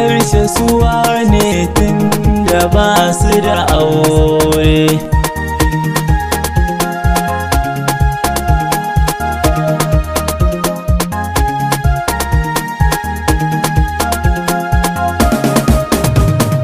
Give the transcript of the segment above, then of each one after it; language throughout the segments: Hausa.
nazarce suwa ne tun da ba su da aure.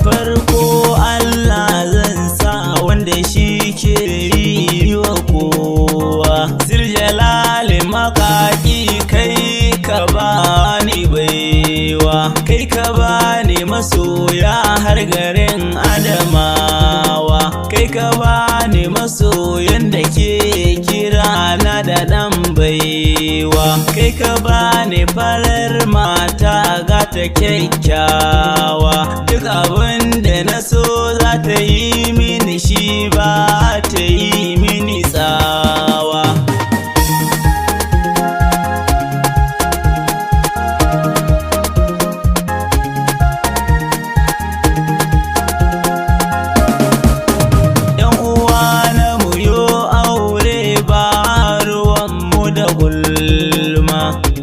Farko Allah zan sa wanda shi ke yi wa kowa, ziljalali makaki kai ka bani baiwa, kai ka bani masoya har garin Adamawa, kai ka bani masoyan da ke kira na da ɗan baiwa, kai ka bani farar mata ga ta kyakkyawa, duk abin da na so za ta yi mini shi ba ta yi mini tsawa.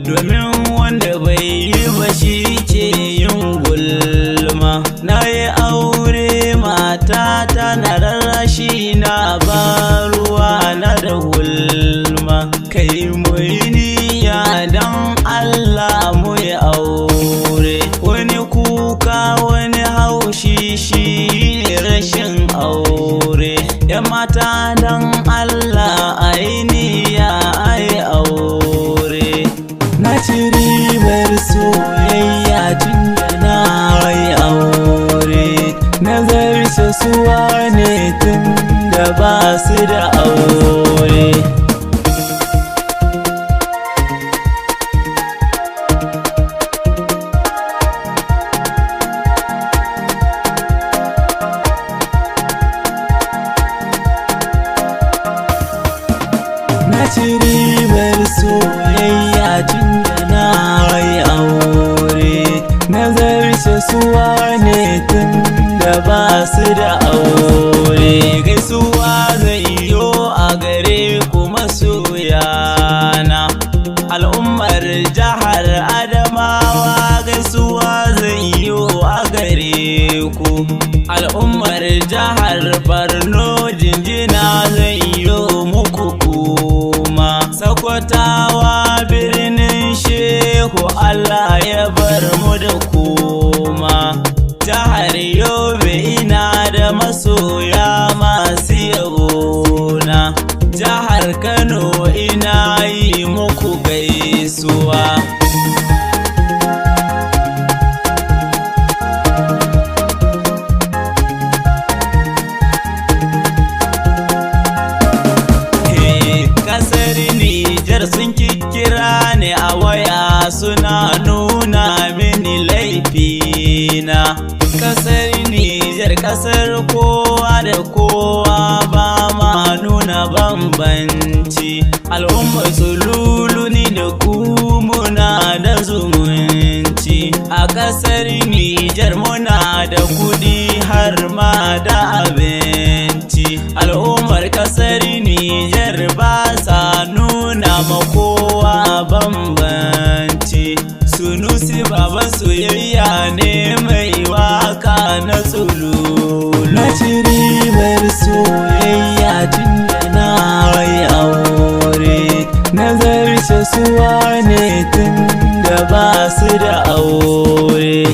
Domin wanda bai yi ba shi ke yin gulma. Na yi aure mata tana rarrashi na ba ruwa na da gulma. Kai mu yi niyya don Allah mu yi aure. Wani kuka wani haushi shi ne rashin aure. ‘Yan mata don Allah a yi niyya a yi aure. Na ci ribar soyayya tun da na yi aure, nazarce suwa ne tun da ba su da aure. Na ci ribar soyayya tun da na yi aure, nazarce suwa ne tun da ba su da aure. Gaisuwa zai yo a gare ku masoyana, al'ummar jihar Adamawa. Gaisuwa zai yo a gare ku al'ummar jihar Borno. Jinjina zai yo muku kuma Sokotawa birnin Shehu, Allah ya bar mu da kuma. Jihar Yobe ina da masoya masu yabona, jihar Kano ina yi muku gaisuwa. Sun kira ni a waya suna nuna mini laifina. Kasar Nijar kasar kowa da kowa ba ma nuna bambanci. Al'ummar sululu ni da ku muna da zumunci. A kasar Nijar muna da kudi har ma da abinci. Al'ummar kasar Nijar ba sa nuna ma kowa bambanci. Sunusi baban soyayya ne mai waka na tsululu. Na ci ribar soyayya tun da na yi aure, nazarce suwa ne tun da ba su da aure.